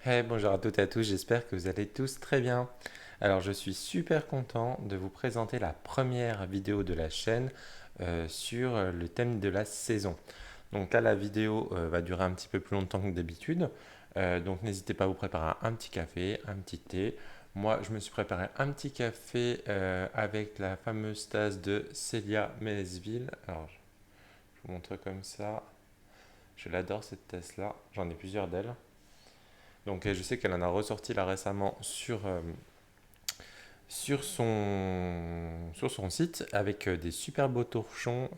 Hey, bonjour à toutes et à tous, j'espère que vous allez tous très bien. Alors, je suis super content de vous présenter la première vidéo de la chaîne sur le thème de la saison. Donc là, la vidéo va durer un petit peu plus longtemps que d'habitude. Donc, n'hésitez pas à vous préparer un petit café, un petit thé. Moi, je me suis préparé un petit café avec la fameuse tasse de Célia Ménesville. Alors, je vous montre comme ça. Je l'adore cette tasse-là. J'en ai plusieurs d'elles. Donc je sais qu'elle en a ressorti là récemment sur son site avec des super beaux torchons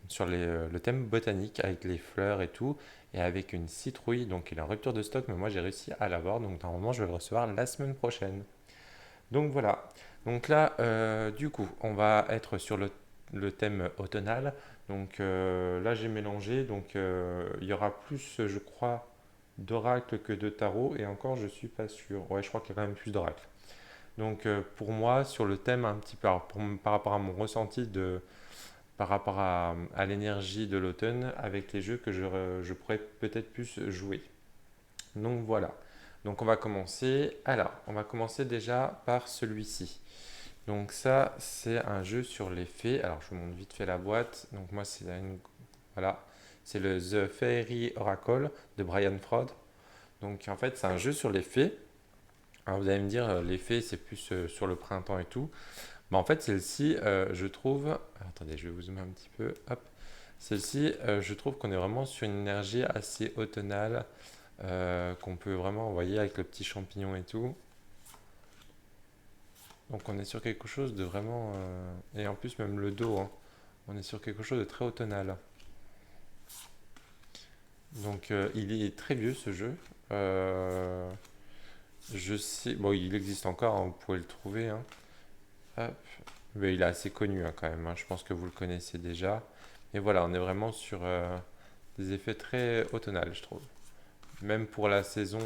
sur le thème botanique avec les fleurs et tout et avec une citrouille. Donc il est en rupture de stock, mais moi j'ai réussi à l'avoir. Donc normalement je vais le recevoir la semaine prochaine. Donc voilà. Donc là, du coup, on va être sur le thème automnal. Donc là j'ai mélangé. Donc il y aura plus, je crois, d'oracle que de tarot, et encore je suis pas sûr. Ouais, je crois qu'il y a quand même plus d'oracle. Donc pour moi, sur le thème un petit peu, alors, par rapport à mon ressenti par rapport à l'énergie de l'automne, avec les jeux que je pourrais peut-être plus jouer. Donc voilà. Donc on va commencer. Alors, on va commencer déjà par celui-ci. Donc ça, c'est un jeu sur les fées. Alors je vous montre vite fait la boîte. Donc moi, voilà, c'est le The Fairy Oracle de Brian Froud. Donc en fait, c'est un jeu sur les fées. Alors vous allez me dire, les fées, c'est plus sur le printemps et tout. Mais en fait, celle-ci, je trouve... Attendez, je vais vous zoomer un petit peu. Hop. Celle-ci, je trouve qu'on est vraiment sur une énergie assez automnale, qu'on peut vraiment envoyer avec le petit champignon et tout. Donc on est sur quelque chose de vraiment... Et en plus, même le dos, hein, on est sur quelque chose de très automnal. Donc il est très vieux ce jeu. Euh, je sais... Bon, il existe encore, hein, vous pouvez le trouver, hein. Hop. Mais il est assez connu, hein, quand même, hein. Je pense que vous le connaissez déjà. Et voilà, on est vraiment sur des effets très automnales, je trouve. Même pour la saison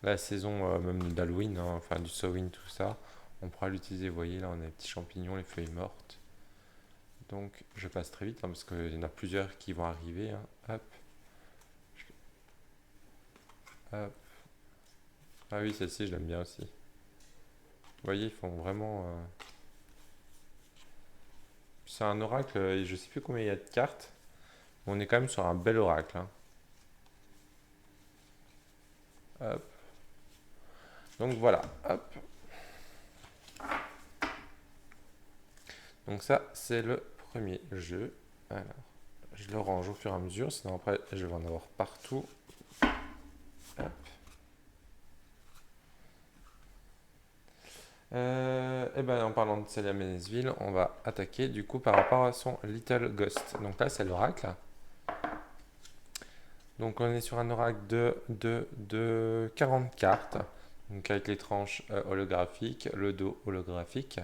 même d'Halloween, hein, enfin du Samhain, tout ça, on pourra l'utiliser. Vous voyez, là, on a les petits champignons, les feuilles mortes. Donc, je passe très vite, hein, parce qu'il y en a plusieurs qui vont arriver, hein. Hop, hop. Ah oui, celle-ci, je l'aime bien aussi. Vous voyez, ils font vraiment... C'est un oracle, et je sais plus combien il y a de cartes. Mais on est quand même sur un bel oracle, hein. Hop. Donc voilà, hop. Donc ça, c'est le premier jeu. Alors, je le range au fur et à mesure, sinon après, je vais en avoir partout. Hop. Et ben, en parlant de Celia Ménesville, on va attaquer du coup par rapport à son Little Ghost. Donc là, c'est l'oracle. Donc on est sur un oracle de 40 cartes. Donc avec les tranches holographiques, le dos holographique.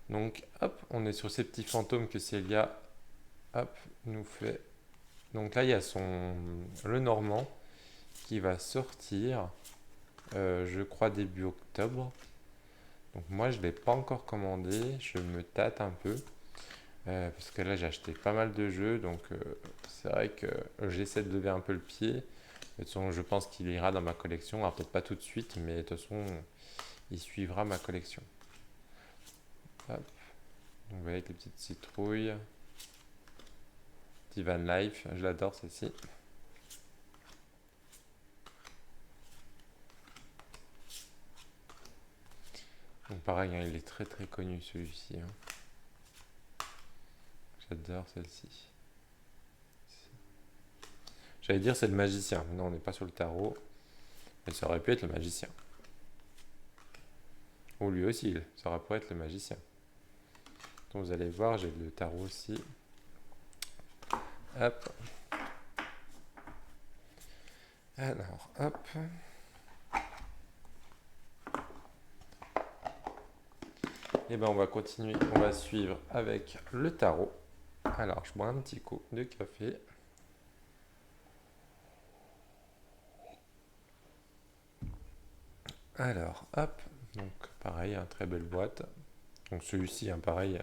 Donc hop, on est sur ces petits fantômes que Celia hop, nous fait. Donc là, il y a le Normand qui va sortir, je crois, début octobre. Donc moi, je ne l'ai pas encore commandé, je me tâte un peu. Parce que là, j'ai acheté pas mal de jeux, donc c'est vrai que j'essaie de lever un peu le pied. De toute façon, je pense qu'il ira dans ma collection. Alors peut-être pas tout de suite, mais de toute façon, il suivra ma collection. Hop. Donc vous voyez avec les petites citrouilles. Petit Van Life, je l'adore celle-ci. Donc pareil, hein, il est très très connu celui-ci, hein. J'adore celle-ci. J'allais dire c'est le magicien, mais non, on n'est pas sur le tarot. Mais ça aurait pu être le magicien. Ou lui aussi, ça aurait pu être le magicien. Donc vous allez voir, j'ai le tarot aussi. Hop. Alors, hop. Et ben on va continuer, on va suivre avec le tarot. Alors, je bois un petit coup de café. Alors, hop. Donc, pareil, hein, très belle boîte. Donc, celui-ci, hein, pareil,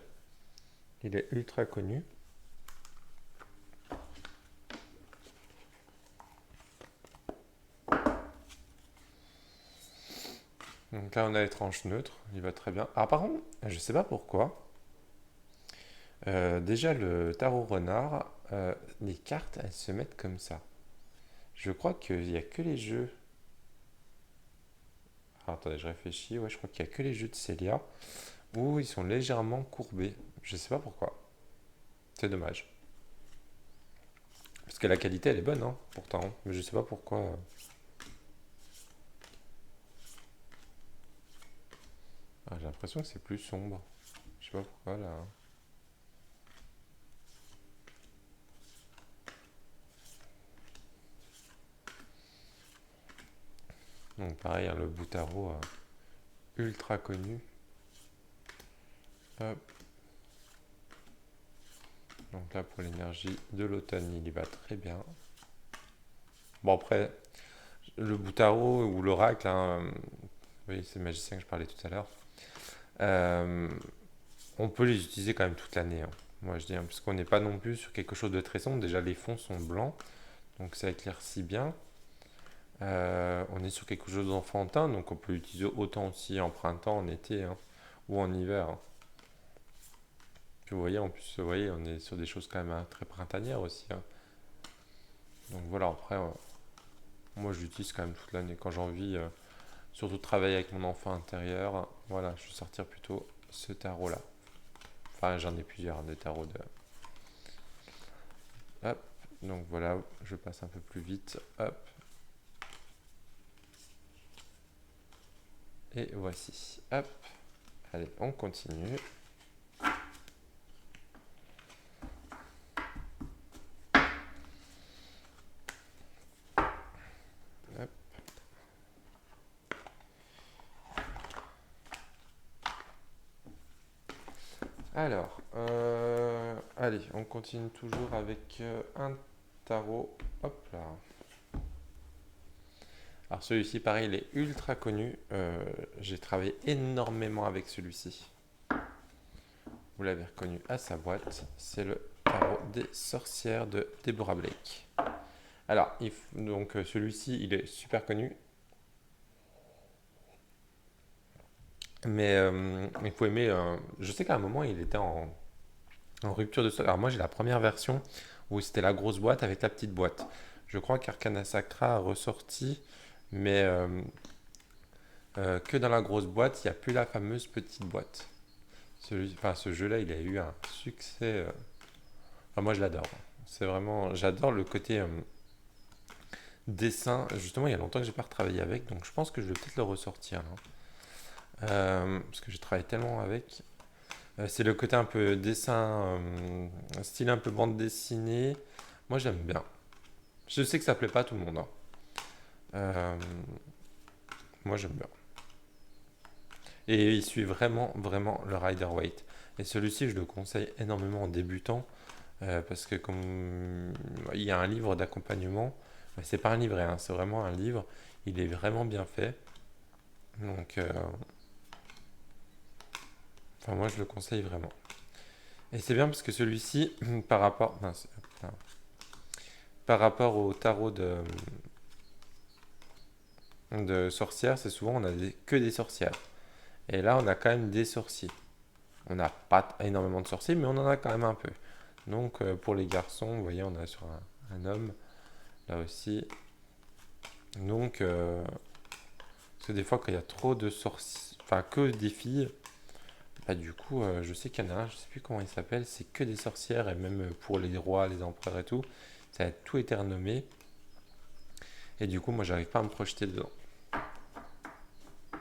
il est ultra connu. Donc là, on a les tranches neutres, il va très bien. Alors par contre, je sais pas pourquoi. Déjà, le tarot renard, les cartes, elles se mettent comme ça. Je crois qu'il n'y a que les jeux. Alors, attendez, je réfléchis. Ouais, je crois qu'il n'y a que les jeux de Célia où ils sont légèrement courbés. Je sais pas pourquoi. C'est dommage. Parce que la qualité, elle est bonne, hein, pourtant. Mais je sais pas pourquoi. Ah, j'ai l'impression que c'est plus sombre. Je sais pas pourquoi là. Donc pareil, hein, le bout tarot ultra connu. Hop. Donc là pour l'énergie de l'automne, il y va très bien. Bon après, le bout tarot ou l'oracle, hein, oui c'est le magicien que je parlais tout à l'heure. euh, on peut les utiliser quand même toute l'année, hein. Moi je dis, hein, parce qu'on n'est pas non plus sur quelque chose de très sombre. Déjà les fonds sont blancs, donc ça éclaircit bien. On est sur quelque chose d'enfantin, donc on peut l'utiliser autant aussi en printemps, en été, hein, ou en hiver, hein. Puis vous voyez, en plus, vous voyez, on est sur des choses quand même, hein, très printanières aussi, hein. Donc voilà, après, moi je l'utilise quand même toute l'année. Quand j'ai envie, surtout de travailler avec mon enfant intérieur, voilà, je vais sortir plutôt ce tarot-là. Enfin, j'en ai plusieurs, hein, des tarots de... Hop, donc voilà, je passe un peu plus vite. Hop, et voici. Hop, allez, on continue. Hop. Alors, allez, on continue toujours avec un tarot. Hop là. Alors celui-ci, pareil, il est ultra connu. J'ai travaillé énormément avec celui-ci. Vous l'avez reconnu à sa boîte. C'est le tarot des sorcières de Deborah Blake. Alors, donc celui-ci, il est super connu. Mais il faut aimer. Je sais qu'à un moment, il était en rupture de stock. Alors moi, j'ai la première version où c'était la grosse boîte avec la petite boîte. Je crois qu'Arcana Sacra a ressorti, mais que dans la grosse boîte, il n'y a plus la fameuse petite boîte. Enfin, ce jeu-là, il a eu un succès. Enfin, moi, je l'adore. C'est vraiment, j'adore le côté dessin. Justement, il y a longtemps que j'ai pas retravaillé avec, donc je pense que je vais peut-être le ressortir, hein. Parce que j'ai travaillé tellement avec. C'est le côté un peu dessin, style un peu bande dessinée. Moi, j'aime bien. Je sais que ça plaît pas à tout le monde, hein. Euh, Moi, j'aime bien. Et il suit vraiment, vraiment le Rider-Waite. Et celui-ci, je le conseille énormément en débutant. Parce que comme il y a un livre d'accompagnement, c'est pas un livret, hein, c'est vraiment un livre. Il est vraiment bien fait. Donc, enfin, moi, je le conseille vraiment. Et c'est bien parce que celui-ci, par rapport, mince, par rapport au tarot de sorcières, c'est souvent on a que des sorcières. Et là, on a quand même des sorciers. On n'a pas énormément de sorciers, mais on en a quand même un peu. Donc, pour les garçons, vous voyez, on a sur un homme, là aussi. Donc, parce que des fois, quand il y a trop de sorciers, enfin, que des filles, bah, du coup, je sais qu'il y en a un, je sais plus comment il s'appelle, c'est que des sorcières, et même pour les rois, les empereurs et tout, ça a tout été renommé. Et du coup, moi, j'arrive pas à me projeter dedans.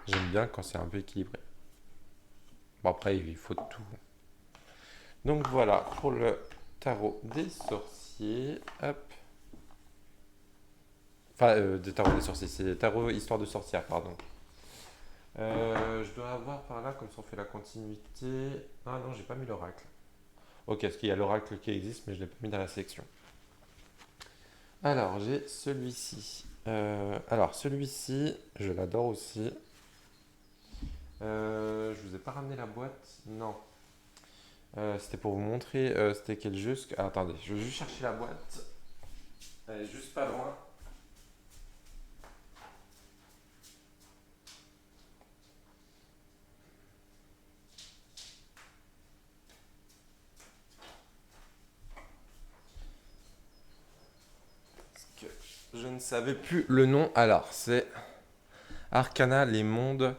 J'aime bien quand c'est un peu équilibré. Bon, après, il faut tout. Donc voilà, pour le tarot des sorciers. Hop. Enfin, des tarots des sorciers, c'est des tarots histoire de sorcière, pardon. Je dois avoir par là, comme ça on fait la continuité. Ah non, j'ai pas mis l'oracle. Ok, parce qu'il y a l'oracle qui existe, mais je l'ai pas mis dans la sélection. Alors, j'ai celui-ci. Alors, celui-ci, je l'adore aussi. Je vous ai pas ramené la boîte. Non. C'était pour vous montrer c'était quel jeu. Ah, attendez, je vais juste chercher la boîte. Elle est juste pas. Pas loin. Je ne savais plus le nom. Alors, c'est Arcana, les mondes,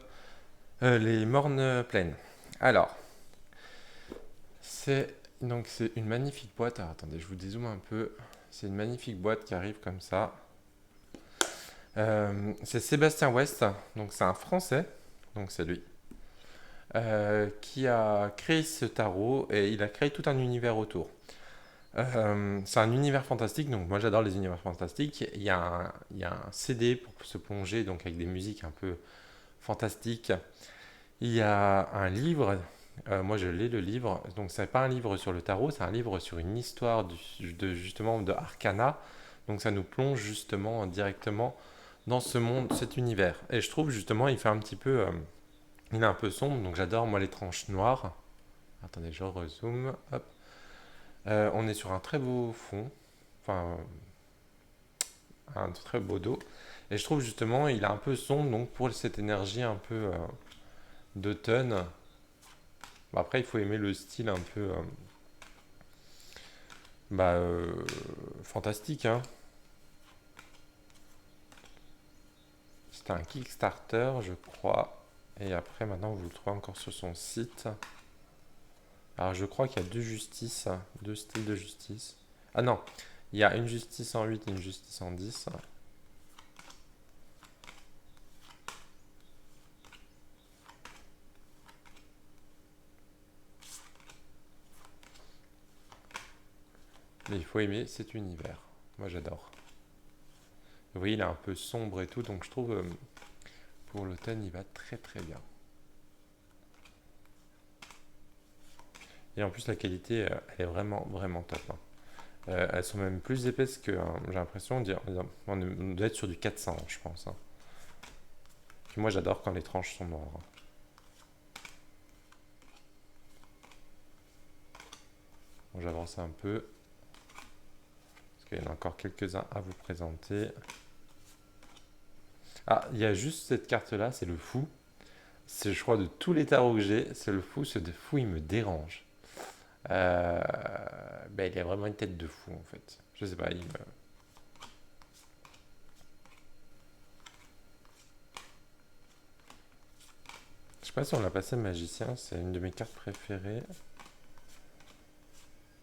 les mornes plaines. Alors, c'est une magnifique boîte. Alors, attendez, je vous dézoome un peu. C'est une magnifique boîte qui arrive comme ça. C'est Sébastien West, donc c'est un Français, donc c'est lui, qui a créé ce tarot et il a créé tout un univers autour. C'est un univers fantastique, donc moi j'adore les univers fantastiques. Il y a un CD pour se plonger, donc avec des musiques un peu fantastiques. Il y a un livre, moi je l'ai le livre, donc c'est pas un livre sur le tarot, c'est un livre sur une histoire justement de Arcana, donc ça nous plonge justement directement dans ce monde, cet univers. Et je trouve justement il fait un petit peu, il est un peu sombre, donc j'adore moi les tranches noires. Attendez, je rezoome, hop. On est sur un très beau fond, enfin un très beau dos. Et je trouve justement il est un peu sombre, donc pour cette énergie un peu d'automne. Bon, après, il faut aimer le style un peu bah, fantastique. Hein. C'était un Kickstarter, je crois. Et après, maintenant, vous le trouvez encore sur son site. Alors, je crois qu'il y a deux justices, deux styles de justice. Ah non, il y a une justice en 8 et une justice en 10. Mais il faut aimer cet univers. Moi, j'adore. Vous voyez, il est un peu sombre et tout, donc je trouve pour l'automne, il va très très bien. Et en plus, la qualité, elle est vraiment vraiment top. Hein. Elles sont même plus épaisses que, j'ai l'impression, on doit être sur du 400, je pense. Hein. Puis moi, j'adore quand les tranches sont noires. Hein. Bon, j'avance un peu, parce qu'il y en a encore quelques-uns à vous présenter. Ah, il y a juste cette carte-là, c'est le fou. C'est, je crois, de tous les tarots que j'ai, c'est le fou. Ce de fou, il me dérange. Euh, il a vraiment une tête de fou, en fait. Je sais pas, je sais pas si on l'a passé magicien, c'est une de mes cartes préférées.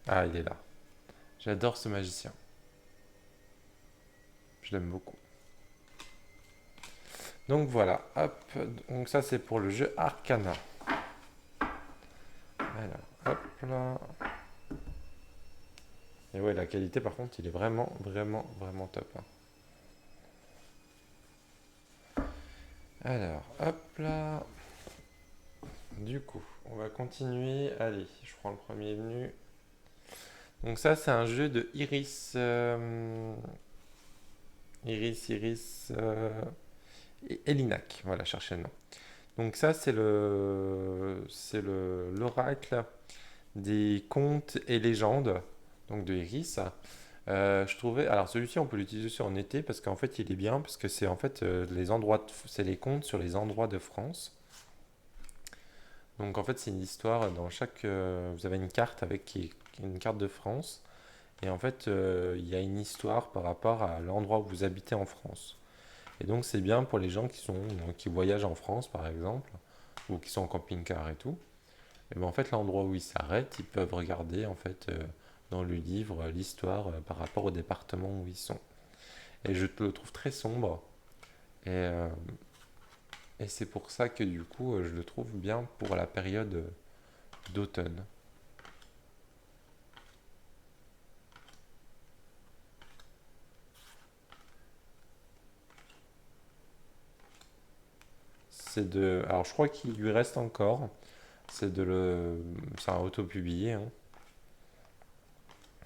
Ah, il est là. J'adore ce magicien. Je l'aime beaucoup. Donc voilà, hop. Donc ça c'est pour le jeu Arcana. Alors, hop là. Et ouais, la qualité par contre, il est vraiment, vraiment, vraiment top. Hein. Alors, hop là. Du coup, on va continuer. Allez, je prends le premier venu. Donc ça, c'est un jeu de Iris. Iris. Et Elinac. Voilà, cherchez le nom. Donc ça, c'est l'oracle des contes et légendes. Donc de Iris. Je trouvais, alors celui-ci on peut l'utiliser aussi en été parce qu'en fait il est bien parce que c'est en fait c'est les contes sur les endroits de France. Donc en fait c'est une histoire dans chaque, vous avez une carte une carte de France et en fait il y a une histoire par rapport à l'endroit où vous habitez en France. Et donc c'est bien pour les gens qui voyagent en France par exemple ou qui sont en camping-car et tout. Et ben en fait l'endroit où ils s'arrêtent, ils peuvent regarder en fait dans le livre l'histoire par rapport au département où ils sont. Et je le trouve très sombre. Et, euh, et c'est pour ça que du coup, je le trouve bien pour la période d'automne. Alors je crois qu'il lui reste encore. C'est un auto-publié. Hein,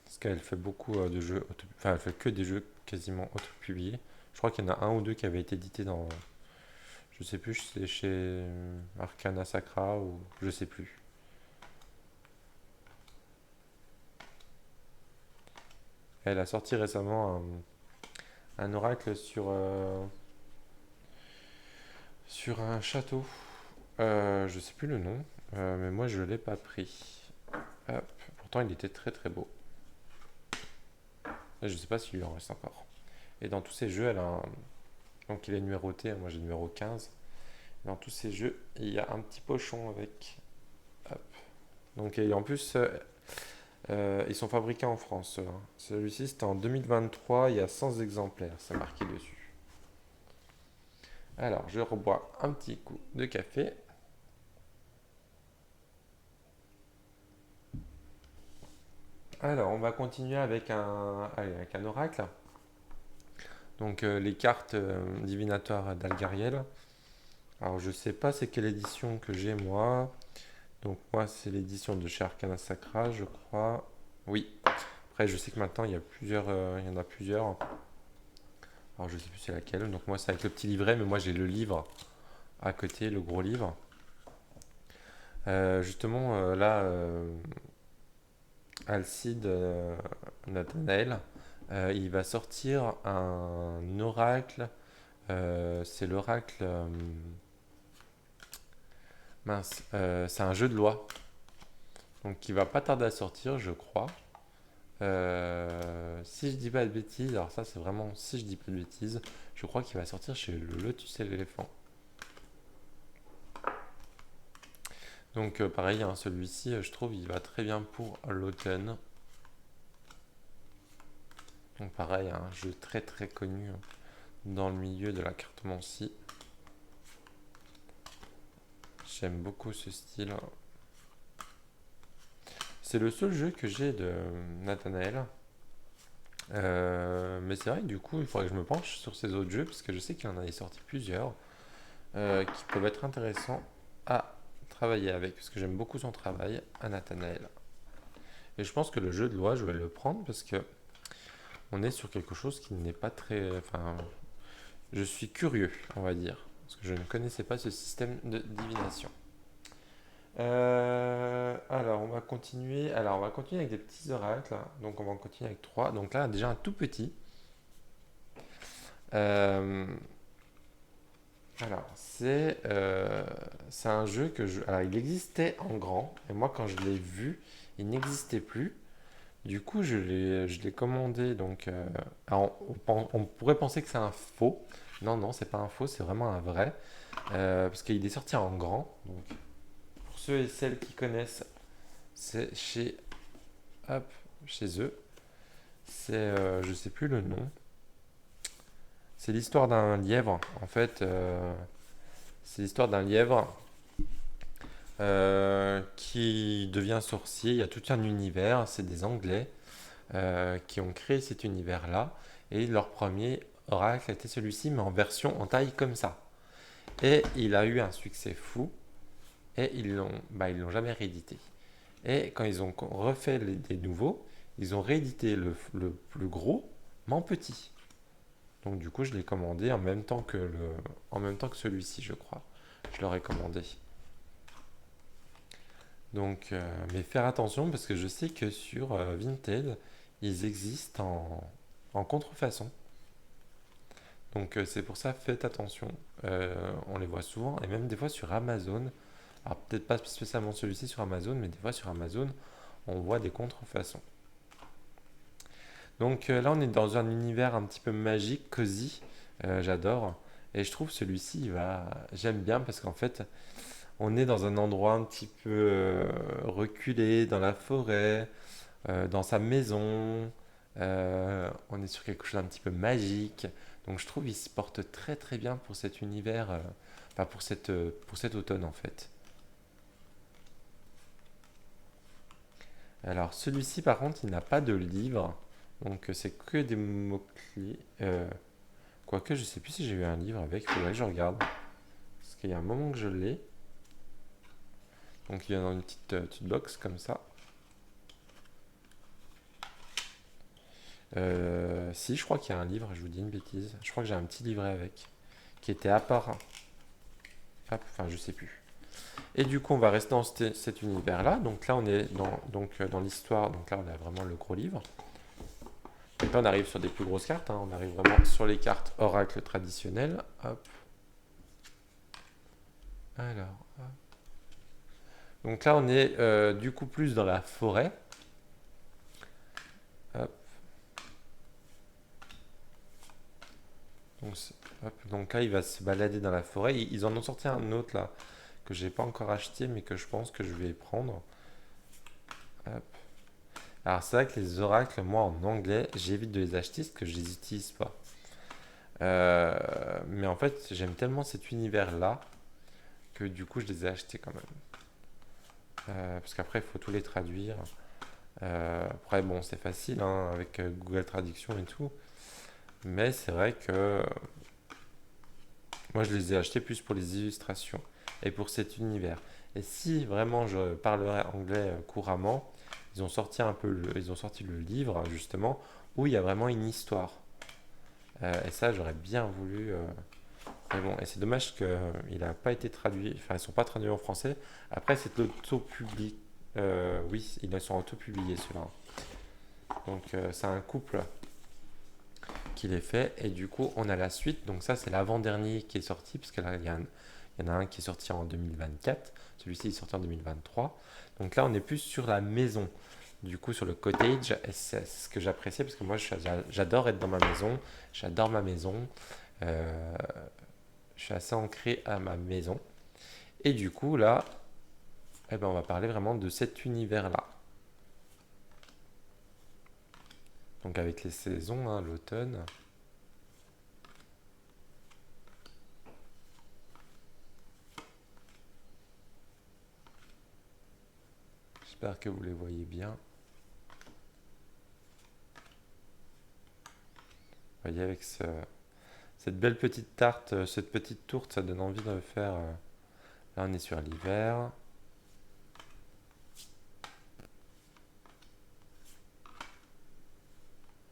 parce qu'elle fait beaucoup de jeux. Enfin, elle fait que des jeux quasiment auto-publiés. Je crois qu'il y en a un ou deux qui avaient été édités dans. Je sais plus, c'est chez Arcana Sacra ou. Je sais plus. Elle a sorti récemment un oracle sur un château. Je sais plus le nom, mais moi je l'ai pas pris. Hop. Pourtant il était très très beau. Et je sais pas s'il lui en reste encore. Et dans tous ces jeux, donc il est numéroté, moi j'ai le numéro 15. Dans tous ces jeux, il y a un petit pochon avec. Hop. Donc, et en plus, ils sont fabriqués en France, ceux-là. Celui-ci, c'était en 2023, il y a 100 exemplaires, c'est marqué dessus. Alors, je rebois un petit coup de café. Alors, on va continuer avec avec un oracle. Donc, les cartes divinatoires d'Algariel. Alors, je sais pas c'est quelle édition que j'ai moi. Donc, moi, c'est l'édition de chez Arcana Sacra, je crois. Oui. Après, je sais que maintenant, il y en a plusieurs. Alors, je sais plus c'est laquelle. Donc, moi, c'est avec le petit livret, mais moi, j'ai le livre à côté, le gros livre. Justement, là, Alcide Nathanaël, il va sortir un oracle. C'est l'oracle. Mince, c'est un jeu de loi. Donc, qui va pas tarder à sortir, je crois. Si je dis pas de bêtises, alors ça, c'est vraiment si je dis pas de bêtises, je crois qu'il va sortir chez le Lotus et l'éléphant. Donc, pareil, hein, celui-ci, je trouve, il va très bien pour l'automne. Donc, pareil, un jeu très très connu dans le milieu de la cartomancie. J'aime beaucoup ce style. C'est le seul jeu que j'ai de Nathanaël. Mais c'est vrai que du coup, il faudrait que je me penche sur ces autres jeux parce que je sais qu'il en a sorti plusieurs qui peuvent être intéressants à travailler avec parce que j'aime beaucoup son travail à Nathanaël. Et je pense que le jeu de loi, je vais le prendre parce que on est sur quelque chose qui n'est pas très. Enfin, je suis curieux, on va dire, parce que je ne connaissais pas ce système de divination. Alors, on va continuer. Alors, on va continuer avec des petits oracles. Donc, on va en continuer avec trois. Donc là, déjà un tout petit. Euh, alors, c'est un jeu que je. Alors, il existait en grand. Et moi, quand je l'ai vu, il n'existait plus. Du coup, je l'ai commandé. Donc, alors, on pourrait penser que c'est un faux. Non, non, c'est pas un faux, c'est vraiment un vrai. Parce qu'il est sorti en grand. Donc, pour ceux et celles qui connaissent, c'est hop, chez eux. C'est, je sais plus le nom. C'est l'histoire d'un lièvre. En fait, c'est l'histoire d'un lièvre qui devient sorcier. Il y a tout un univers. C'est des Anglais qui ont créé cet univers-là. Et leur premier oracle était celui-ci, mais en version en taille comme ça. Et il a eu un succès fou. Et ils l'ont jamais réédité. Et quand ils ont refait des nouveaux, ils ont réédité le plus gros, mais en petit. Donc du coup, je l'ai commandé en même temps que celui-ci, je crois. Je l'aurais commandé. Donc, mais faire attention parce que je sais que sur Vinted, ils existent en contrefaçon. Donc c'est pour ça, faites attention. On les voit souvent et même des fois sur Amazon. Alors peut-être pas spécialement celui-ci sur Amazon, mais des fois sur Amazon, on voit des contrefaçons. Donc là, on est dans un univers un petit peu magique, cosy. J'adore. Et je trouve celui-ci, j'aime bien parce qu'en fait, on est dans un endroit un petit peu reculé, dans la forêt, dans sa maison. On est sur quelque chose d'un petit peu magique. Donc je trouve qu'il se porte très très bien pour cet univers, enfin pour cet automne en fait. Alors celui-ci par contre, il n'a pas de livre. Donc c'est que des mots-clés. Quoique je sais plus si j'ai eu un livre avec, il faudrait que je regarde. Parce qu'il y a un moment que je l'ai. Donc il vient dans une petite box comme ça. Si, je crois qu'il y a un livre, je vous dis une bêtise. Je crois que j'ai un petit livret avec, qui était à part. Hop, enfin, je sais plus. Et du coup, on va rester dans cet univers-là. Donc là, on est dans l'histoire. Donc là, on a vraiment le gros livre. Donc là, on arrive sur des plus grosses cartes. Hein. On arrive vraiment sur les cartes oracle traditionnelles. Hop. Alors. Hop. Donc là, on est du coup plus dans la forêt. Hop. Donc, hop, donc là, il va se balader dans la forêt. Ils en ont sorti un autre là que j'ai pas encore acheté, mais que je pense que je vais prendre. Hop. Alors c'est vrai que les oracles, moi en anglais, j'évite de les acheter parce que je les utilise pas. Mais en fait, j'aime tellement cet univers-là que du coup, je les ai achetés quand même. Parce qu'après, il faut tous les traduire. Après, bon, c'est facile hein, avec Google Traduction et tout. Mais c'est vrai que moi, je les ai achetés plus pour les illustrations et pour cet univers. Et si vraiment je parlerais anglais couramment, ils ont sorti le livre justement où il y a vraiment une histoire. Et ça, j'aurais bien voulu. Mais bon, et c'est dommage qu'il n'a pas été traduit. Enfin, ils ne sont pas traduits en français. Après, c'est auto-publié. Oui, ils sont auto-publiés ceux-là. Donc, c'est un couple qui les fait. Et du coup, on a la suite. Donc, ça, c'est l'avant-dernier qui est sorti. Parce que là, il y en a un qui est sorti en 2024. Celui-ci est sorti en 2023. Donc là, on est plus sur la maison. Du coup, sur le cottage, et c'est ce que j'appréciais parce que moi, j'adore être dans ma maison. J'adore ma maison. Euh, je suis assez ancré à ma maison. Et du coup, là, eh ben, on va parler vraiment de cet univers-là. Donc avec les saisons, hein, l'automne. J'espère que vous les voyez bien. Vous voyez avec cette belle petite tarte, cette petite tourte, ça donne envie de faire. Là, on est sur l'hiver.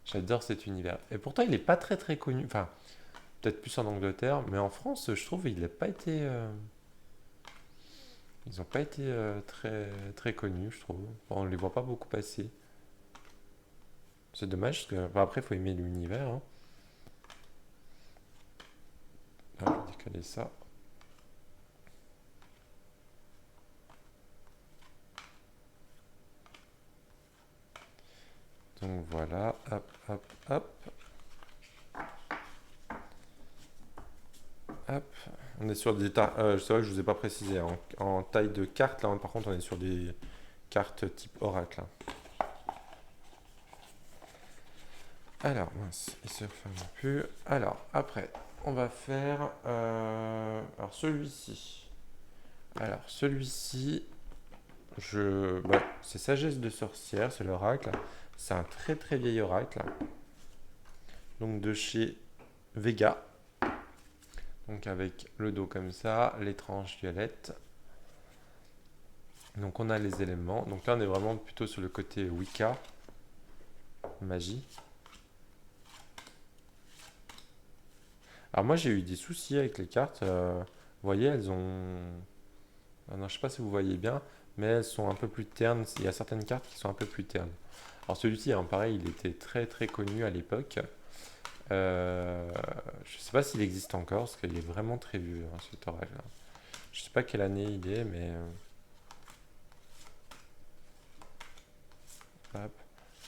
J'adore cet univers. Et pourtant, il n'est pas très très connu. Enfin, peut-être plus en Angleterre, mais en France, je trouve, il n'a pas été. Ils n'ont pas été très très connus, je trouve. Bon, on ne les voit pas beaucoup passer. C'est dommage, parce que enfin, après, il faut aimer l'univers. Hein. Ah, je vais décaler ça. Donc voilà, hop, hop, hop, hop. On est sur des c'est vrai que je vous ai pas précisé. En taille de carte, là, par contre, on est sur des cartes type oracle. Hein. Alors, mince, il se ferme plus. Alors, après, on va faire. Alors, celui-ci. Alors, celui-ci, c'est Sagesse de sorcière, c'est l'oracle. C'est un très très vieil oracle. Donc, de chez Vega. Donc avec le dos comme ça, les tranches violettes. Donc on a les éléments. Donc là on est vraiment plutôt sur le côté Wicca, magie. Alors moi j'ai eu des soucis avec les cartes. Vous voyez, elles ont... Ah non, je sais pas si vous voyez bien, mais elles sont un peu plus ternes. Il y a certaines cartes qui sont un peu plus ternes. Alors celui-ci, hein, pareil, il était très très connu à l'époque. Je sais pas s'il existe encore, parce qu'il est vraiment très vieux, hein, cet oracle. Je sais pas quelle année il est, mais... hop.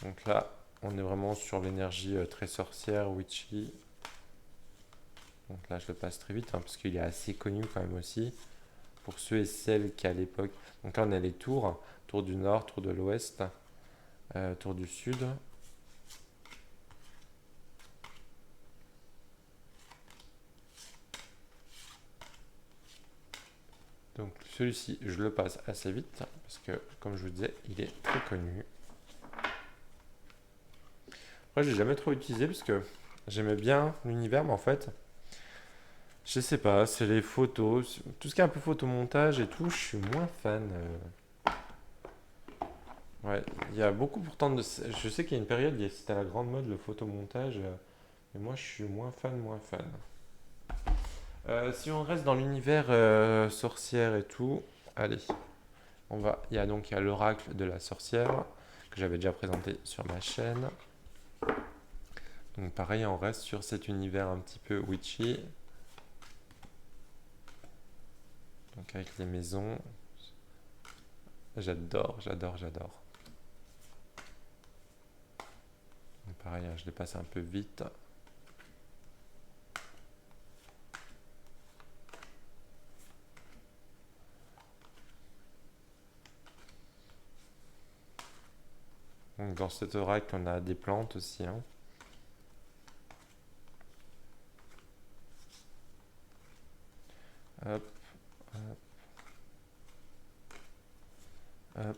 Donc là, on est vraiment sur l'énergie très sorcière, witchy. Donc là, je le passe très vite, hein, parce qu'il est assez connu quand même aussi, pour ceux et celles qui à l'époque... Donc là, on a les tours, tour du nord, tour de l'ouest, tour du sud. Donc celui-ci, je le passe assez vite, parce que, comme je vous disais, il est très connu. Après, j'ai jamais trop utilisé, parce que j'aimais bien l'univers, mais en fait, je sais pas, c'est les photos, tout ce qui est un peu photomontage et tout, je suis moins fan. Ouais, il y a beaucoup pourtant de... Je sais qu'il y a une période, c'était la grande mode, le photomontage, mais moi je suis moins fan, moins fan. Si on reste dans l'univers sorcière et tout, allez, il y a l'oracle de la sorcière, que j'avais déjà présenté sur ma chaîne. Donc pareil, on reste sur cet univers un petit peu witchy. Donc avec les maisons, j'adore, j'adore, j'adore. Donc pareil, hein, je les passe un peu vite. Donc dans cet oracle, on a des plantes aussi, hein. Hop, hop, hop.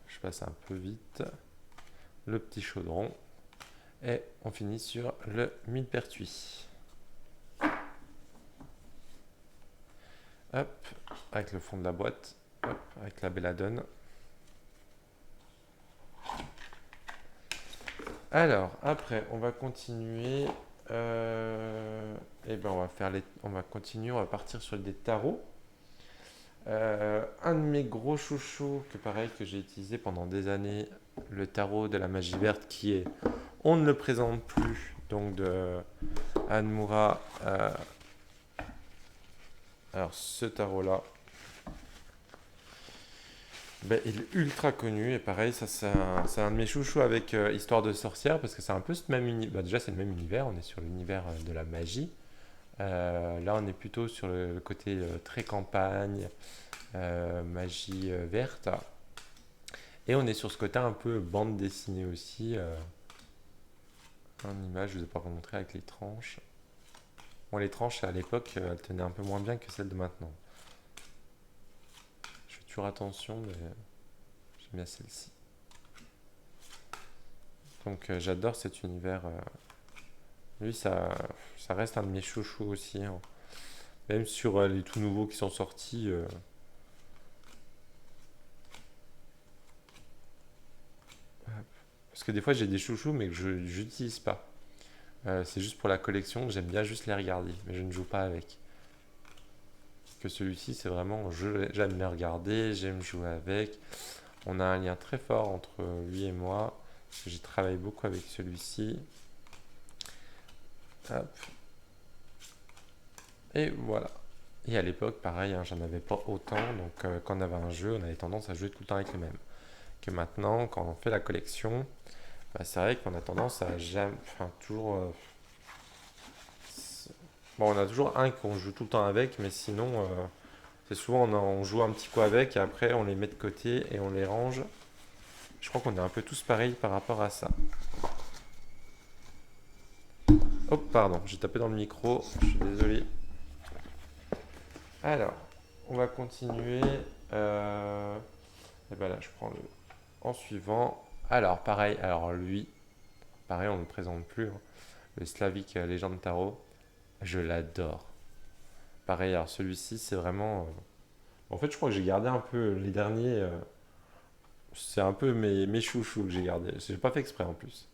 Je passe un peu vite. Le petit chaudron. Et on finit sur le millepertuis. Hop, avec le fond de la boîte. Hop, avec la belladone. Alors, après, on va continuer. Et ben, on va continuer. On va partir sur des tarots. Un de mes gros chouchous, que j'ai utilisé pendant des années, le tarot de la magie verte, qui est On ne le présente plus, donc de Anne Moura. Alors, ce tarot-là, ben, il est ultra connu, et pareil, ça c'est un de mes chouchous avec Histoire de sorcière, parce que c'est un peu ce même univers. Ben, déjà, c'est le même univers, on est sur l'univers de la magie. Là, on est plutôt sur le côté très campagne, magie verte. Et on est sur ce côté un peu bande dessinée aussi. Une image, je ne vous ai pas montré avec les tranches. Bon, les tranches à l'époque, elles tenaient un peu moins bien que celles de maintenant. Je fais toujours attention, mais j'aime bien celle-ci. Donc j'adore cet univers. Lui, ça reste un de mes chouchous aussi, hein. Même sur les tout nouveaux qui sont sortis. Parce que des fois, j'ai des chouchous, mais que je n'utilise pas. C'est juste pour la collection, j'aime bien juste les regarder, mais je ne joue pas avec. Que celui-ci, c'est vraiment, j'aime les regarder, j'aime jouer avec. On a un lien très fort entre lui et moi, parce que j'ai travaillé beaucoup avec celui-ci. Hop. Et voilà. Et à l'époque, pareil, hein, j'en avais pas autant, donc quand on avait un jeu, on avait tendance à jouer tout le temps avec les mêmes. Que maintenant, quand on fait la collection, bah, c'est vrai qu'on a tendance à jamais, enfin toujours. Bon, on a toujours un qu'on joue tout le temps avec, mais sinon, c'est souvent on joue un petit coup avec et après on les met de côté et on les range. Je crois qu'on est un peu tous pareils par rapport à ça. Oh, pardon, j'ai tapé dans le micro, je suis désolé. Alors, on va continuer. Et ben là, je prends le en suivant. Alors, pareil, alors lui, pareil, on ne le présente plus, hein. Le Slavic Légende Tarot, je l'adore. Pareil, alors celui-ci, c'est vraiment. En fait, je crois que j'ai gardé un peu les derniers. C'est un peu mes chouchous que j'ai gardés. J'ai pas fait exprès en plus.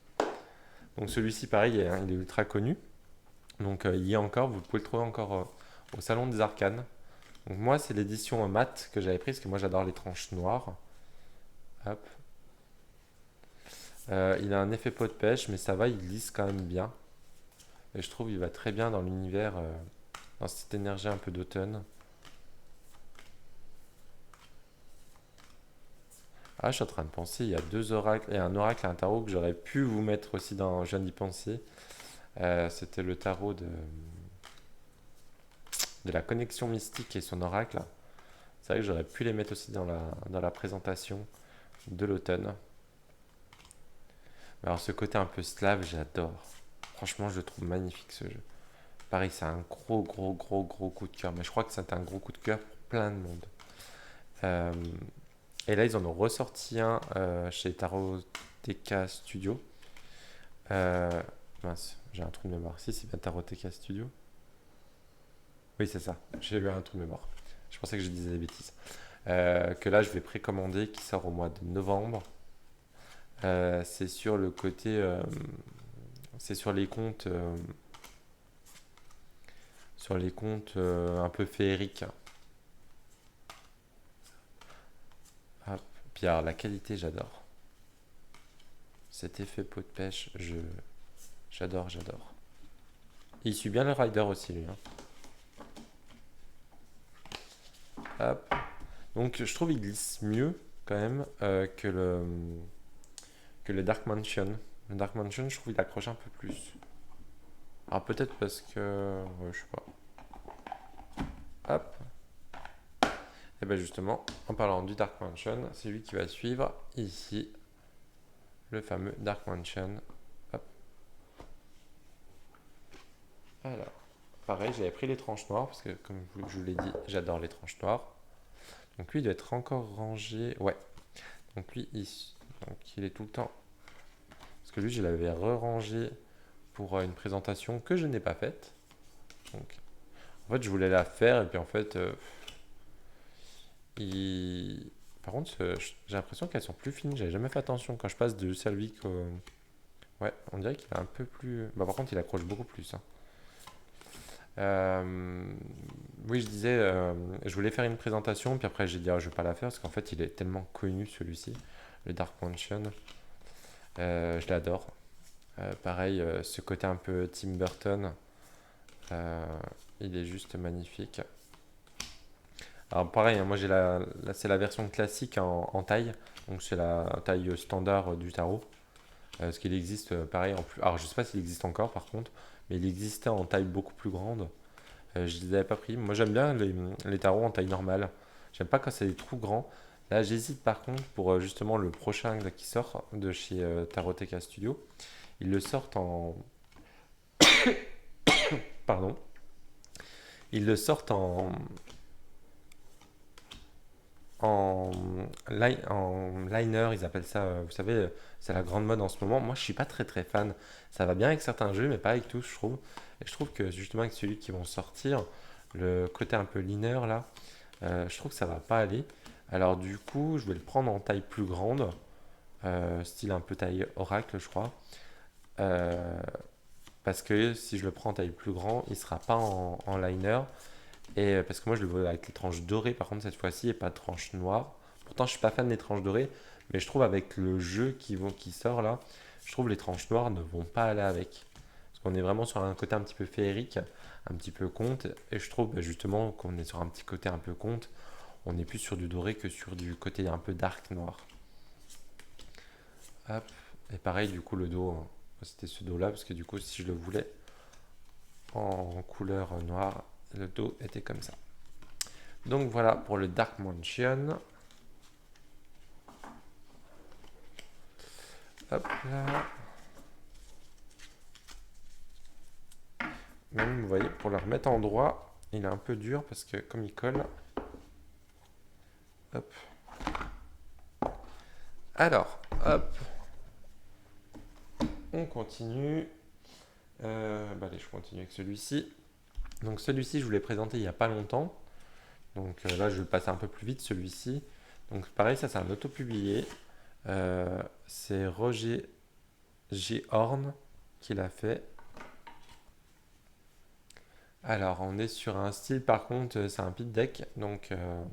Donc celui-ci, pareil, il est ultra connu. Donc il y est encore, vous pouvez le trouver encore au Salon des Arcanes. Donc moi, c'est l'édition mat que j'avais prise, parce que moi j'adore les tranches noires. Hop. Il a un effet pot de pêche, mais ça va, il lisse quand même bien. Et je trouve qu'il va très bien dans l'univers, dans cette énergie un peu d'automne. Ah, je suis en train de penser, il y a deux oracles, et un oracle et un tarot que j'aurais pu vous mettre aussi dans Je viens d'y penser. C'était le tarot de la connexion mystique et son oracle. C'est vrai que j'aurais pu les mettre aussi dans la présentation de l'automne. Alors ce côté un peu slave, j'adore. Franchement, je le trouve magnifique ce jeu. Pareil, c'est un gros coup de cœur. Mais je crois que c'est un gros coup de cœur pour plein de monde. Euh, et là, ils en ont ressorti un chez Taroteka Studio. Mince, j'ai un trou de mémoire. Si, c'est bien Taroteka Studio. Oui, c'est ça. J'ai eu un trou de mémoire. Je pensais que je disais des bêtises. Que là, je vais précommander, qui sort au mois de novembre. C'est sur le côté. C'est sur les comptes un peu féeriques. Hop. Puis alors, la qualité, j'adore. Cet effet pot de pêche, j'adore. Il suit bien le rider aussi, lui, hein. Hop. Donc, je trouve qu'il glisse mieux quand même que le Dark Mansion. Le Dark Mansion, je trouve qu'il accroche un peu plus. Alors, peut-être parce que. Ouais, je sais pas. Hop. Et bien justement, en parlant du Dark Mansion, c'est lui qui va suivre ici le fameux Dark Mansion. Hop. Alors, pareil, j'avais pris les tranches noires parce que, comme je vous l'ai dit, j'adore les tranches noires. Donc lui, il doit être encore rangé. Ouais. Donc lui, il est tout le temps. Parce que lui, je l'avais re-rangé pour une présentation que je n'ai pas faite. Donc, en fait, je voulais la faire et puis en fait, il... par contre, j'ai l'impression qu'elles sont plus fines. J'avais jamais fait attention quand je passe de Selvic au... Ouais, on dirait qu'il est un peu plus. Bah, par contre, il accroche beaucoup plus, hein. Euh, Oui, je disais, je voulais faire une présentation, puis après j'ai dit, ah, je vais pas la faire parce qu'en fait, il est tellement connu celui-ci, le Dark Mansion. Je l'adore. Pareil, ce côté un peu Tim Burton, euh, il est juste magnifique. Alors pareil, hein, moi j'ai c'est la version classique en taille, donc c'est la taille standard du tarot. Parce qu'il existe pareil en plus. Alors je sais pas s'il existe encore par contre, mais il existait en taille beaucoup plus grande. Je les avais pas pris. Moi j'aime bien les tarots en taille normale. J'aime pas quand c'est trop grand. Là j'hésite par contre pour justement le prochain là, qui sort de chez Taroteka Studio. Ils le sortent en. Pardon. Ils le sortent en, en liner, ils appellent ça. Vous savez, c'est la grande mode en ce moment. Moi, je suis pas très très fan. Ça va bien avec certains jeux, mais pas avec tous, je trouve. Et je trouve que justement avec celui qui vont sortir, le côté un peu liner là, je trouve que ça va pas aller. Alors du coup, je vais le prendre en taille plus grande, style un peu taille oracle, je crois. Euh, Parce que si je le prends en taille plus grand, il sera pas en liner. Et parce que moi, je le veux avec les tranches dorées, par contre, cette fois-ci, et pas de tranches noires. Pourtant, je suis pas fan des tranches dorées, mais je trouve avec le jeu qui sort là, je trouve les tranches noires ne vont pas aller avec. Parce qu'on est vraiment sur un côté un petit peu féerique, un petit peu conte, et je trouve bah, justement qu'on est sur un petit côté un peu conte. On est plus sur du doré que sur du côté un peu dark noir. Hop. Et pareil, du coup, le dos, hein, c'était ce dos là, parce que du coup, si je le voulais en couleur noire, le dos était comme ça. Donc voilà pour le Dark Mansion. Hop là. Même, vous voyez, pour le remettre en droit, il est un peu dur parce que comme il colle. Hop. Alors, hop. On continue. Bah allez, je continue avec celui-ci. Donc celui-ci, je vous l'ai présenté il n'y a pas longtemps. Donc là, je vais le passer un peu plus vite, celui-ci. Donc pareil, ça c'est un auto-publié. C'est Roger G. Horn qui l'a fait. Alors, on est sur un style, par contre, c'est un pit deck. Donc là,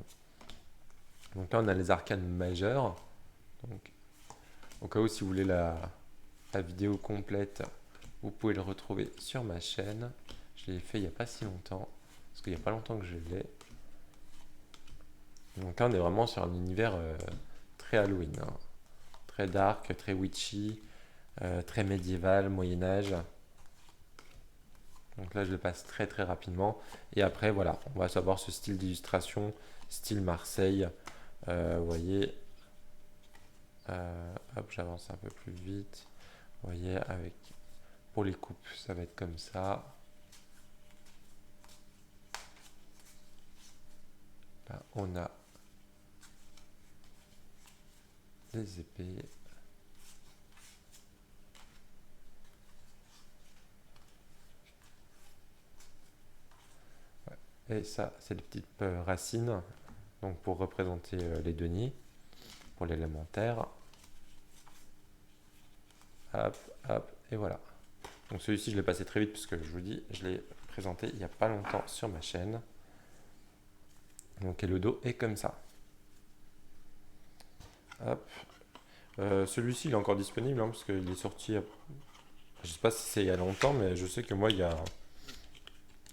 on a les arcanes majeures. Donc, au cas où, si vous voulez la vidéo complète, vous pouvez le retrouver sur ma chaîne. Je l'ai fait il n'y a pas si longtemps. Parce qu'il n'y a pas longtemps que je l'ai. Donc là, on est vraiment sur un univers très Halloween, hein. Très dark, très witchy, très médiéval, Moyen-Âge. Donc là, je le passe très très rapidement. Et après, voilà, on va savoir ce style d'illustration, style Marseille. Vous voyez, hop, j'avance un peu plus vite. Vous voyez, pour les coupes, ça va être comme ça. Là, on a les épées. Et ça, c'est les petites racines, donc pour représenter les deniers, pour l'élémentaire. Hop, hop, et voilà. Donc celui-ci, je l'ai passé très vite parce que je vous dis, je l'ai présenté il n'y a pas longtemps sur ma chaîne. Donc et le dos est comme ça. Hop. Celui-ci, il est encore disponible hein, parce qu'il est sorti. Je sais pas si c'est il y a longtemps, mais je sais que moi,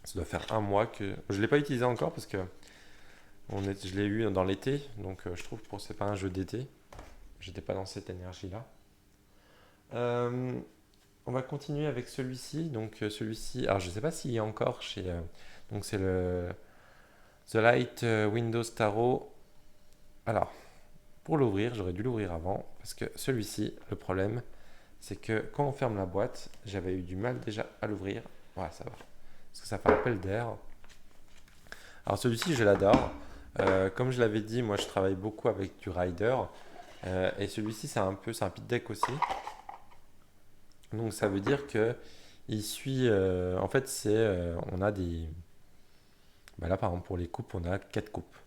ça doit faire un mois que je l'ai pas utilisé encore parce que je l'ai eu dans l'été, donc je trouve que c'est pas un jeu d'été. J'étais pas dans cette énergie-là. Euh, on va continuer avec celui-ci. Donc celui-ci, alors je sais pas s'il y a encore chez. Donc c'est le The Light Windows Tarot. Alors, pour l'ouvrir, j'aurais dû l'ouvrir avant, parce que celui-ci, le problème, c'est que quand on ferme la boîte, j'avais eu du mal déjà à l'ouvrir. Ouais, ça va. Parce que ça fait appel d'air. Alors celui-ci, je l'adore. Comme je l'avais dit, moi je travaille beaucoup avec du rider. Et celui-ci, c'est un pit deck aussi. Donc ça veut dire que il suit. En fait, on a des. Bah là, par exemple, pour les coupes, on a 4 coupes.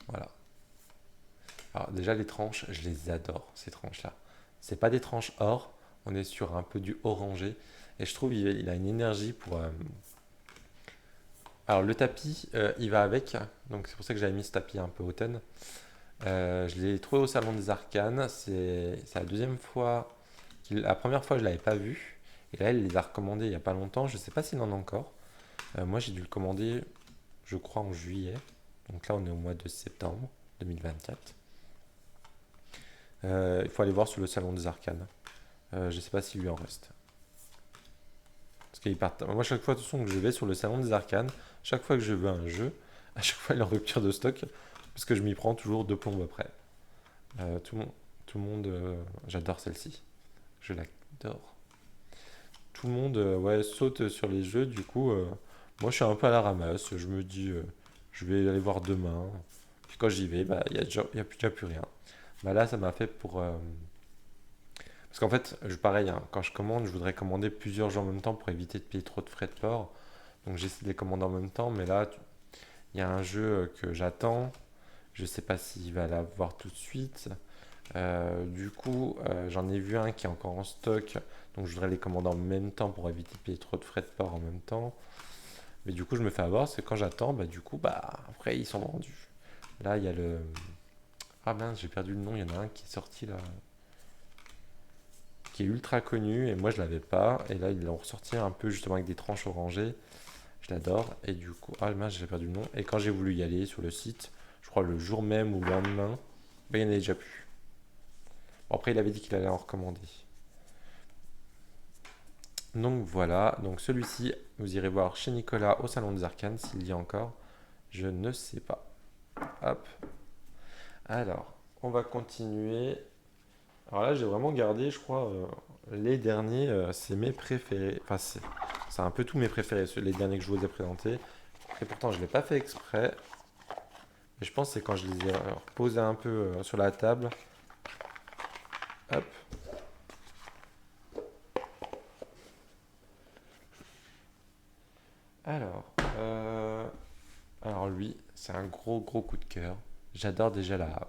Voilà. Alors déjà, les tranches, je les adore, ces tranches-là. C'est pas des tranches or, on est sur un peu du orangé. Et je trouve il a une énergie pour. Alors le tapis, il va avec. Donc c'est pour ça que j'avais mis ce tapis un peu hautaine. Je l'ai trouvé au Salon des Arcanes. C'est la deuxième fois. La première fois, je l'avais pas vu. Et là, il les a recommandés il y a pas longtemps. Je sais pas s'il en a encore. Moi, j'ai dû le commander, je crois, en juillet. Donc là, on est au mois de septembre 2024. Il faut aller voir sur le Salon des Arcanes. Je sais pas s'il lui en reste. Parce qu'il part. Moi, chaque fois de toute façon que je vais sur le Salon des Arcanes, chaque fois que je veux un jeu, à chaque fois il est en rupture de stock. Parce que je m'y prends toujours deux plombes après. Tout, tout le monde. J'adore celle-ci. Je l'adore. Tout le monde ouais, saute sur les jeux. Du coup, moi je suis un peu à la ramasse. Je me dis, je vais aller voir demain. Puis quand j'y vais, bah, il y a déjà plus rien. Bah là, ça m'a fait pour. Parce qu'en fait, pareil, hein, quand je commande, je voudrais commander plusieurs jeux en même temps pour éviter de payer trop de frais de port. Donc j'essaie de les commander en même temps. Mais là, il y a un jeu que j'attends. Je sais pas s'il va l'avoir tout de suite. Du coup, j'en ai vu un qui est encore en stock. Donc je voudrais les commander en même temps pour éviter de payer trop de frais de port en même temps. Mais du coup, je me fais avoir, parce que quand j'attends, bah du coup, bah après, ils sont vendus. Là, il y a le. Ah mince, j'ai perdu le nom. Il y en a un qui est sorti là, qui est ultra connu, et moi je l'avais pas. Et là, ils l'ont ressorti un peu justement avec des tranches orangées. Je l'adore. Et du coup, ah mince, j'ai perdu le nom. Et quand j'ai voulu y aller sur le site, je crois le jour même ou le lendemain, bah, il n'y en avait déjà plus. Bon, après, il avait dit qu'il allait en recommander. Donc voilà, donc celui-ci, vous irez voir chez Nicolas au Salon des Arcanes, s'il y a encore, je ne sais pas. Hop, alors, on va continuer. Alors là, j'ai vraiment gardé, je crois, les derniers, c'est mes préférés. Enfin, c'est un peu tous mes préférés, les derniers que je vous ai présentés. Et pourtant, je ne l'ai pas fait exprès. Mais je pense que c'est quand je les ai posés un peu sur la table. Hop, alors, alors lui, c'est un gros gros coup de cœur. J'adore déjà la.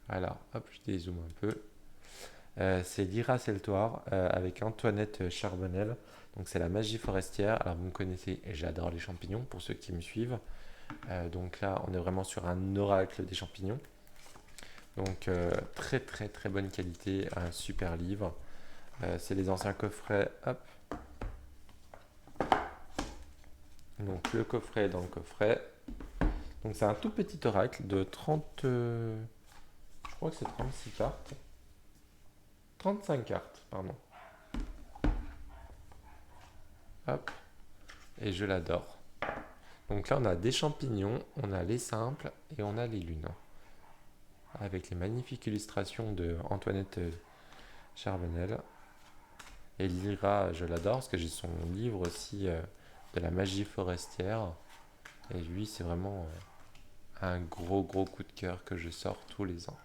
Alors, hop, je dézoome un peu. C'est l'Iraceltoire avec Antoinette Charbonnel. Donc c'est la magie forestière. Alors vous me connaissez, et j'adore les champignons pour ceux qui me suivent. Donc là, on est vraiment sur un oracle des champignons. Donc très très très bonne qualité, un super livre. C'est les anciens coffrets. Hop. Donc le coffret est dans le coffret. Donc c'est un tout petit oracle de 30. Je crois que c'est 36 cartes. 35 cartes, pardon. Hop. Et je l'adore. Donc là, on a des champignons, on a les simples et on a les lunes. Avec les magnifiques illustrations de Antoinette Charbonnel. Et Lyra, je l'adore parce que j'ai son livre aussi de la magie forestière. Et lui, c'est vraiment un gros gros coup de cœur que je sors tous les ans.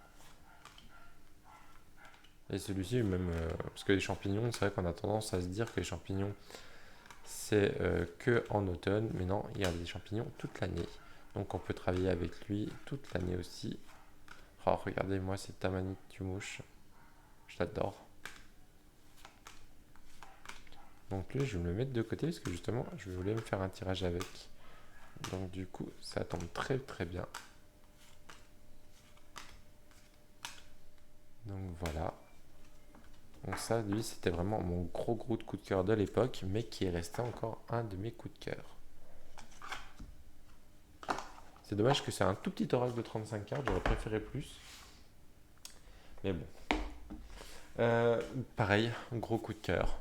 Et celui-ci, même, parce que les champignons, c'est vrai qu'on a tendance à se dire que les champignons, c'est que en automne, mais non, il y a des champignons toute l'année. Donc on peut travailler avec lui toute l'année aussi. Oh, regardez-moi cette tamanite du mouche. Je l'adore. Donc lui, je vais me le mettre de côté parce que justement, je voulais me faire un tirage avec. Donc du coup, ça tombe très très bien. Donc voilà. Donc ça, lui, c'était vraiment mon gros gros coup de cœur de l'époque, mais qui est resté encore un de mes coups de cœur. C'est dommage que c'est un tout petit oracle de 35 cartes, j'aurais préféré plus. Mais bon. Pareil, gros coup de cœur.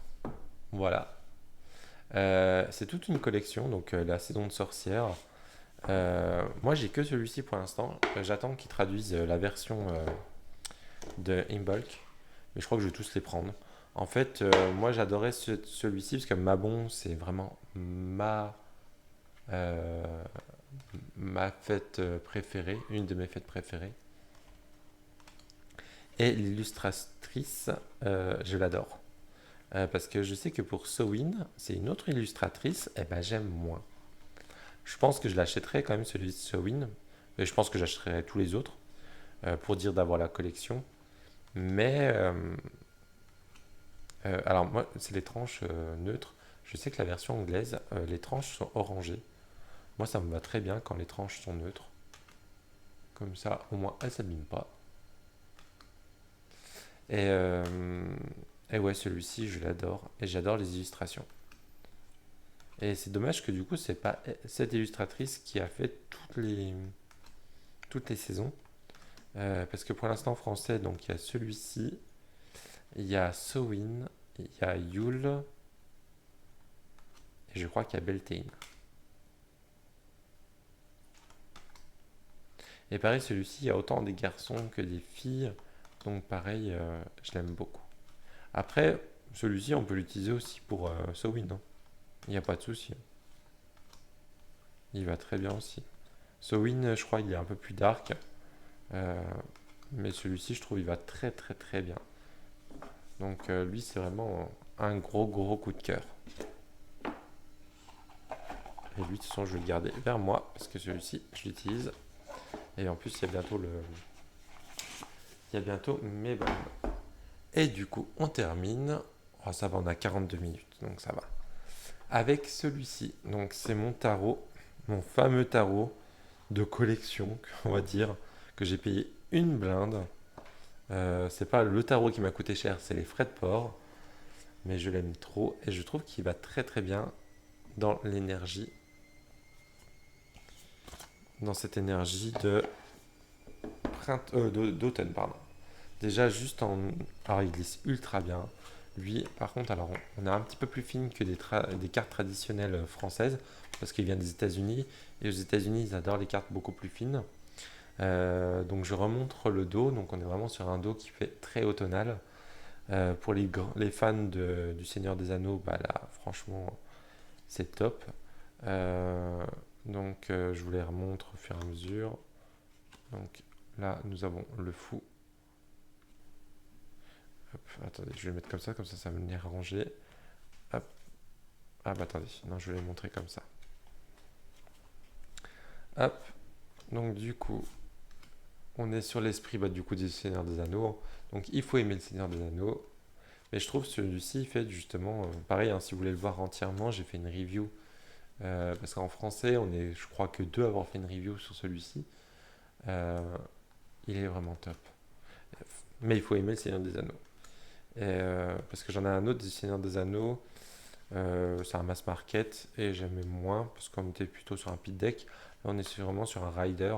Voilà. C'est toute une collection, donc la saison de sorcière. Moi, j'ai que celui-ci pour l'instant. J'attends qu'ils traduisent la version de Imbolc. Mais je crois que je vais tous les prendre. En fait, moi, j'adorais celui-ci parce que Mabon, c'est vraiment euh, ma fête préférée, une de mes fêtes préférées. Et l'illustratrice, je l'adore. Parce que je sais que pour Sowin, c'est une autre illustratrice, et ben j'aime moins. Je pense que je l'achèterai quand même celui de Sowin, et je pense que j'achèterai tous les autres, pour dire d'avoir la collection. Mais, alors moi, c'est les tranches neutres. Je sais que la version anglaise, les tranches sont orangées. Moi, ça me va très bien quand les tranches sont neutres. Comme ça, au moins, elles ne s'abîment pas. Et, euh, et ouais, celui-ci, je l'adore. Et j'adore les illustrations. Et c'est dommage que du coup, c'est pas cette illustratrice qui a fait toutes les saisons. Parce que pour l'instant, en français, donc il y a celui-ci, il y a Sowin, il y a Yule, et je crois qu'il y a Beltane. Et pareil, celui-ci, il y a autant des garçons que des filles. Donc pareil, je l'aime beaucoup. Après, celui-ci, on peut l'utiliser aussi pour Sowin, hein. Il n'y a pas de souci. Il va très bien aussi. Sowin, je crois, il est un peu plus dark. euh, mais celui-ci, je trouve, il va très très très bien. Donc lui, c'est vraiment un gros gros coup de cœur. Et lui, de toute façon, je vais le garder vers moi parce que celui-ci, je l'utilise. Et en plus, il y a bientôt mes bonnes. Et du coup, on termine. Oh, ça va, on a 42 minutes, donc ça va. Avec celui-ci. Donc c'est mon tarot, mon fameux tarot de collection, on va dire, que j'ai payé une blinde. C'est pas le tarot qui m'a coûté cher, c'est les frais de port. Mais je l'aime trop et je trouve qu'il va très très bien dans l'énergie, dans cette énergie d'automne, pardon. Déjà juste en, alors il glisse ultra bien. Lui, par contre, alors on est un petit peu plus fine que des cartes traditionnelles françaises parce qu'il vient des États-Unis et aux États-Unis ils adorent les cartes beaucoup plus fines. Donc je remontre le dos, donc on est vraiment sur un dos qui fait très automnal. Pour les fans du Seigneur des Anneaux, bah là franchement c'est top. Euh, je vous les remontre au fur et à mesure. Donc là nous avons le fou. Hop, attendez, je vais le mettre comme ça va venir ranger. Hop. Ah bah attendez, non je vais les montrer comme ça. Hop, donc du coup on est sur l'esprit du coup du Seigneur des Anneaux. Donc il faut aimer le Seigneur des Anneaux. Mais je trouve celui-ci fait justement, pareil, hein, si vous voulez le voir entièrement, j'ai fait une review. Parce qu'en français, on est, je crois que deux à avoir fait une review sur celui-ci. Euh, il est vraiment top. Mais il faut aimer le Seigneur des Anneaux. Parce que j'en ai un autre du Seigneur des Anneaux, c'est un mass market et j'aimais moins parce qu'on était plutôt sur un pit deck. Là, on est vraiment sur un rider.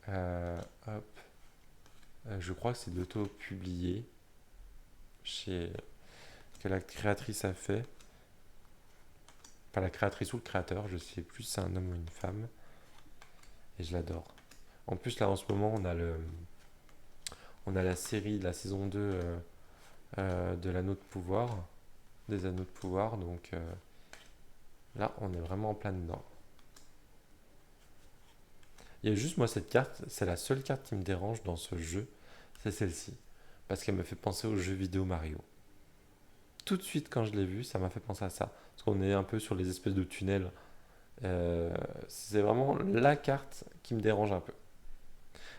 Hop. Je crois que c'est de l'auto-publié chez que la créatrice a fait. Pas la créatrice ou le créateur, je sais plus si c'est un homme ou une femme. Et je l'adore. En plus, là, en ce moment, on a la série, la saison 2 de l'anneau de pouvoir, des anneaux de pouvoir. Donc là, on est vraiment en plein dedans. Il y a juste moi cette carte, c'est la seule carte qui me dérange dans ce jeu, c'est celle-ci. Parce qu'elle me fait penser au jeu vidéo Mario. Tout de suite quand je l'ai vue, ça m'a fait penser à ça. Parce qu'on est un peu sur les espèces de tunnels. C'est vraiment la carte qui me dérange un peu.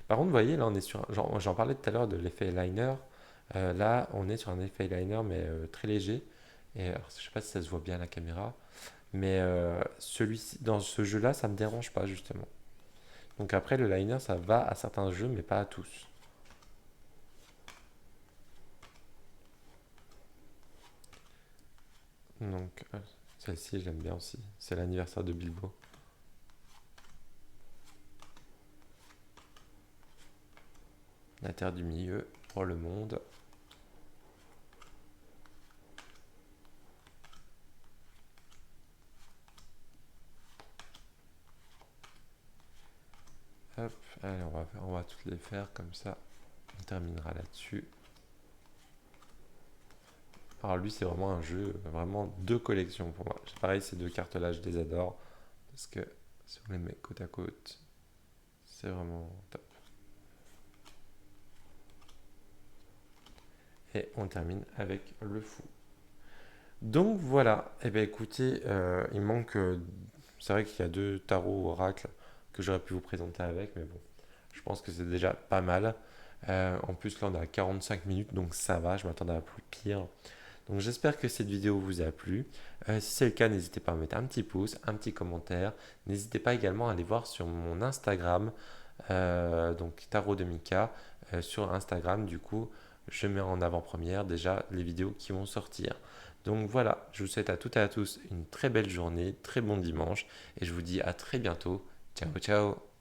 Par contre, vous voyez, là on est sur, j'en parlais tout à l'heure de l'effet liner. Là, on est sur un effet liner, mais très léger. Et alors, je sais pas si ça se voit bien à la caméra, mais celui-ci, dans ce jeu-là, ça me dérange pas justement. Donc après, le liner, ça va à certains jeux, mais pas à tous. Donc celle-ci, j'aime bien aussi. C'est l'anniversaire de Bilbo. La Terre du Milieu pour le monde. Hop, allez, on va toutes les faire comme ça. On terminera là-dessus. Alors lui, c'est vraiment un jeu, vraiment de collection pour moi. Pareil, ces deux cartes-là, je les adore. Parce que si on les met côte à côte, c'est vraiment top. Et on termine avec le fou. Donc voilà, et bien écoutez, il manque, c'est vrai qu'il y a deux tarots oracles que j'aurais pu vous présenter avec, mais bon, je pense que c'est déjà pas mal. En plus là on est à 45 minutes, donc ça va, je m'attendais à plus pire. Donc j'espère que cette vidéo vous a plu. Si c'est le cas, n'hésitez pas à mettre un petit pouce, un petit commentaire. N'hésitez pas également à aller voir sur mon Instagram, donc Tarot de Mika. Sur Instagram, du coup, je mets en avant-première déjà les vidéos qui vont sortir. Donc voilà, je vous souhaite à toutes et à tous une très belle journée, très bon dimanche, et je vous dis à très bientôt. Ciao, ciao!